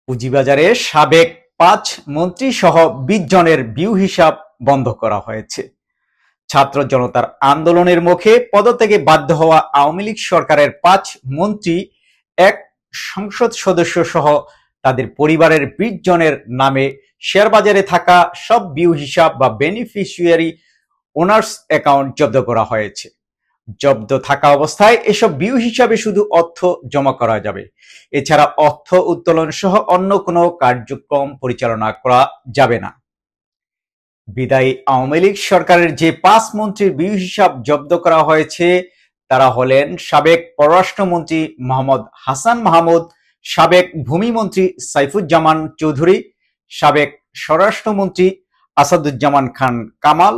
পুঁজিবাজারে সাবেক ৫ মন্ত্রী সহ ২০ জনের বিউ হিসাব বন্ধ করা হয়েছে। ছাত্র জনতার আন্দোলনের মুখে পদত্যাগে বাধ্য হওয়া আওয়ামী লীগ সরকারের ৫ মন্ত্রী, এক সংসদ সদস্য সহ তাদের পরিবারের ২০ জনের নামে শেয়ারবাজারে থাকা সব বিউ হিসাব বা বেনিফিশিয়ারি ওনার্স অ্যাকাউন্ট জব্দ করা হয়েছে। জব্দ থাকা অবস্থায় এসব বিউ হিসাবে শুধু অর্থ জমা করা যাবে, এছাড়া অর্থ উত্তোলন সহ অন্য কোনো কার্যক্রম পরিচালনা করা যাবে না। বিদায়ী আওয়ামী লীগ সরকারের যে ৫ মন্ত্রীর বিউ হিসাব জব্দ করা হয়েছে তারা হলেন সাবেক পররাষ্ট্রমন্ত্রী মোহাম্মদ হাসান মাহমুদ, সাবেক ভূমিমন্ত্রী সাইফুজ্জামান চৌধুরী, সাবেক স্বরাষ্ট্রমন্ত্রী আসাদুজ্জামান খান কামাল,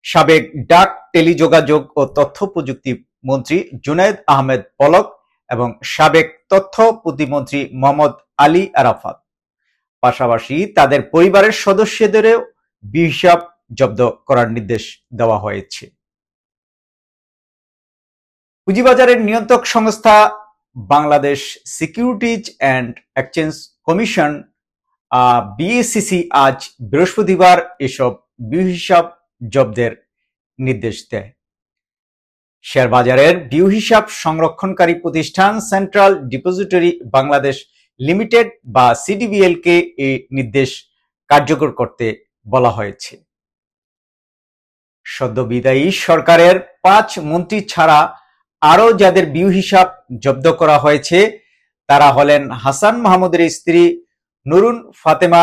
সাবেক ডাক, টেলিযোগাযোগ ও তথ্য প্রযুক্তি মন্ত্রী জুনায়েদ আহমেদ পলক এবং সাবেক তথ্য প্রতিমন্ত্রী মোহাম্মদ আলী আরাফাত। পাশাপাশি তাদের পরিবারের সদস্যদেরও বিউ হিসাব জব্দ করার নির্দেশ দেওয়া হয়েছে। পুঁজিবাজারের নিয়ন্ত্রক সংস্থা Bangladesh securities and exchange commission BSEC আজ বৃহস্পতিবার এসব বিউ হিসাব জব্দের নির্দেশ দেয়। শেয়ারবাজারের বিউ হিসাব সংরক্ষণকারী প্রতিষ্ঠান সেন্ট্রাল ডিপোজিটরি বাংলাদেশ লিমিটেড বা সিডিবিএল কে এই নির্দেশ কার্যকর করতে বলা হয়েছে। সদ্য বিদায়ী সরকারের ৫ মন্ত্রী ছাড়া আরো যাদের বিউ হিসাব জব্দ করা হয়েছে তারা হলেন হাসান মাহমুদের স্ত্রী নুরুন ফাতেমা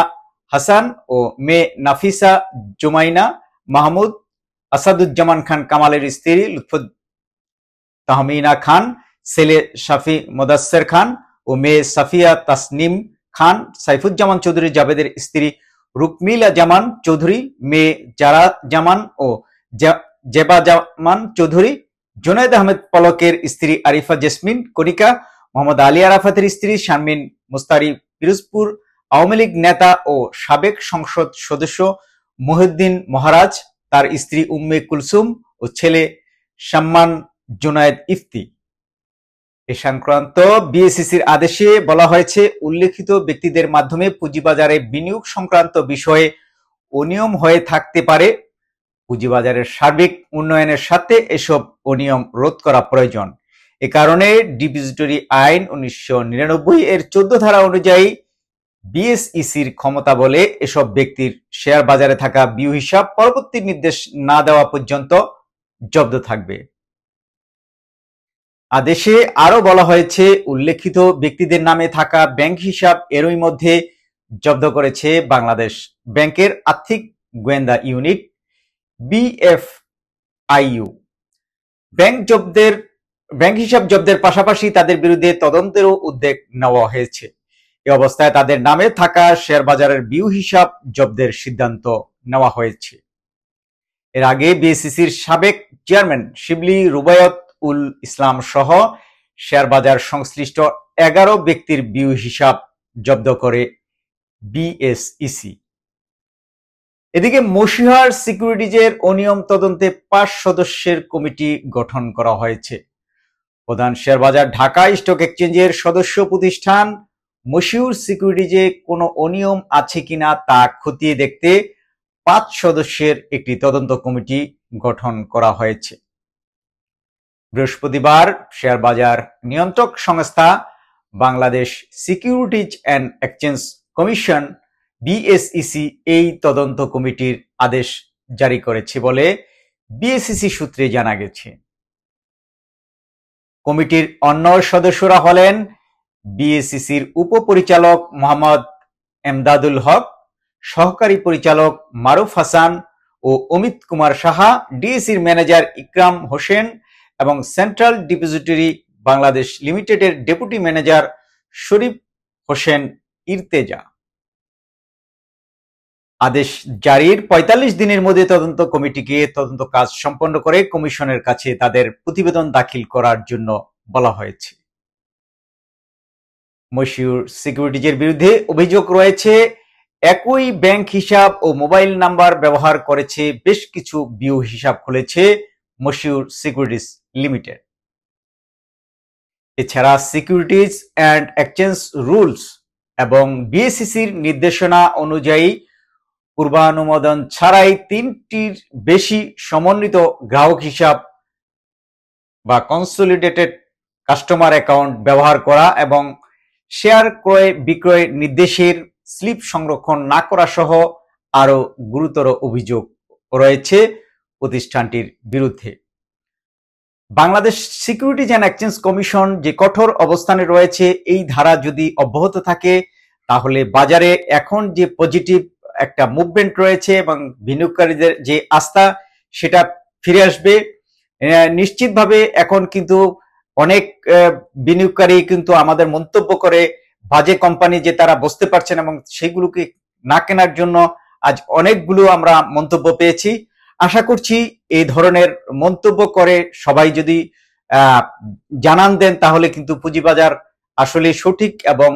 হাসান ও মেয়ে নাফিসা জুমাইনা মাহমুদ, আসাদুজ্জামান খান কামালের স্ত্রী লুৎফুত তাহমিনা খান, ছেলে শাফি মোদাসের খান ও মেয়ে সাফিয়া তাসনিম খান, সাইফুজ্জামান চৌধুরী জাবেদের স্ত্রী রুকমিলা জামান চৌধুরী, মেয়ে জারা জামান ও জেবা জামান চৌধুরী, জুনায়েদ আহমেদ পলকের স্ত্রী আরিফা জেসমিন কণিকা, মোহাম্মদ আলী আরাফাতের স্ত্রী শারমিন মুস্তারি পিরোজপুর, আওয়ামী লীগ নেতা ও সাবেক সংসদ সদস্য মহিউদ্দিন মহারাজ, তার স্ত্রী উম্মে কুলসুম ও ছেলে সম্মান জুনায়েদ ইফতি। এ সংক্রান্ত বিএসইসির আদেশে বলা হয়েছে, উল্লেখিত ব্যক্তিদের মাধ্যমে পুঁজিবাজারে বিনিয়োগ সংক্রান্ত বিষয়ে অনিয়ম হয়ে থাকতে পারে। পুঁজিবাজারের সার্বিক উন্নয়নের সাথে এসব অনিয়ম রোধ করা প্রয়োজন। এ কারণে ডিপোজিটরি আইন ১৯৯৯ এর ১৪ ধারা অনুযায়ী বিএসইসির ক্ষমতা বলে এসব ব্যক্তির শেয়ার বাজারে থাকা বিউ হিসাব পরবর্তী নির্দেশ না দেওয়া পর্যন্ত জব্দ থাকবে। আদেশে আরো বলা হয়েছে, উল্লেখিত ব্যক্তিদের নামে থাকা ব্যাংক হিসাব এরই মধ্যে জব্দ করেছে বাংলাদেশ ব্যাংকের আর্থিক গোয়েন্দা ইউনিট বিএফআইইউ। ব্যাংক হিসাব জব্দের পাশাপাশি তাদের বিরুদ্ধে তদন্তেরও উদ্যোগ নেওয়া হয়েছে। এ অবস্থায় তাদের নামে থাকা শেয়ার বাজারের বিউ হিসাব জব্দের সিদ্ধান্ত নেওয়া হয়েছে। এর আগে বিএসইসির সাবেক চেয়ারম্যান শিবলি রুবায়ত উল ইসলাম সহ শেয়ার বাজার সংশ্লিষ্ট 11 ব্যক্তির বিউ হিসাব জব্দ করে বিএসইসি। এদিকে মশিহার সিকিউরিটিজের অনিয়ম তদন্তে ৫ সদস্যের কমিটি গঠন করা হয়েছে। প্রধান শেয়ারবাজার ঢাকা স্টক এক্সচেঞ্জের সদস্য প্রতিষ্ঠান মশিউর সিকিউরিটিজে কোনো অনিয়ম আছে কিনা তা খতিয়ে দেখতে ৫ সদস্যের একটি তদন্ত কমিটি গঠন করা হয়েছে। বৃহস্পতিবার শেয়ারবাজার নিয়ন্ত্রক সংস্থা Bangladesh securities and exchange commission BSEC এই তদন্ত কমিটির আদেশ জারি করেছে বলে বিএসইসি সূত্রে জানা গেছে। কমিটির অন্য সদস্যরা হলেন বিএসইসির উপপরিচালক মোহাম্মদ এমদাদুল হক, সহকারী পরিচালক মারুফ হাসান ও অমিত কুমার সাহা, ডিএসির ম্যানেজার ইকরাম হোসেন এবং সেন্ট্রাল ডিপোজিটরি বাংলাদেশ লিমিটেডের ডেপুটি ম্যানেজার শরীফ হোসেন ইরতেজা। আদেশ জারির ৪৫ দিনের মধ্যে তদন্ত কমিটিকে তদন্ত কাজ সম্পন্ন করে কমিশনের কাছে তাদের প্রতিবেদন দাখিল করার জন্য বলা হয়েছে। মশিউর সিকিউরিটিজের বিরুদ্ধে অভিযোগ রয়েছে, একই ব্যাংক হিসাব ও মোবাইল নাম্বার ব্যবহার করেছে বেশ কিছু বিউ হিসাব খুলেছে মশিউর সিকিউরিটিজ লিমিটেড। এছাড়া সিকিউরিটিজ অ্যান্ড এক্সচেঞ্জ রুলস এবং বিএসইসির নির্দেশনা অনুযায়ী পূর্বানুমোদন ছাড়াই 3টির বেশি সমন্বিত গ্রাহক হিসাব বা কনসলিডেটেড কাস্টমার অ্যাকাউন্ট ব্যবহার করা এবং শেয়ার ক্রয় বিক্রয় নির্দেশের স্লিপ সংরক্ষণ না করা সহ আরো গুরুতর অভিযোগ রয়েছে প্রতিষ্ঠানটির বিরুদ্ধে। Bangladesh securities and exchange commission যে কঠোর অবস্থানে রয়েছে, এই ধারা যদি অব্যাহত থাকে তাহলে বাজারে এখন যে পজিটিভ একটা মুভমেন্ট রয়েছে এবং বিনিয়োগকারীদের যে আস্থা সেটা ফিরে আসবে নিশ্চিতভাবে। এখন কিন্তু অনেক বিনিয়োগকারী কিন্তু আমাদের মন্তব্য করে বাজে কোম্পানি যে তারা বুঝতে পারছেন এবং সেগুলোকে না কেনার জন্য আজ অনেকগুলো আমরা মন্তব্য পেয়েছি। আশা করছি এই ধরনের মন্তব্য করে সবাই যদি জানান দেন তাহলে কিন্তু পুঁজিবাজার আসলে সঠিক এবং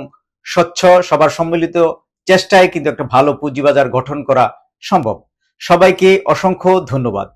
স্বচ্ছ সবার সম্মিলিত চেষ্টায় কিন্তু একটা ভালো পুঁজিবাজার গঠন করা সম্ভব। সবাইকে অসংখ্য ধন্যবাদ।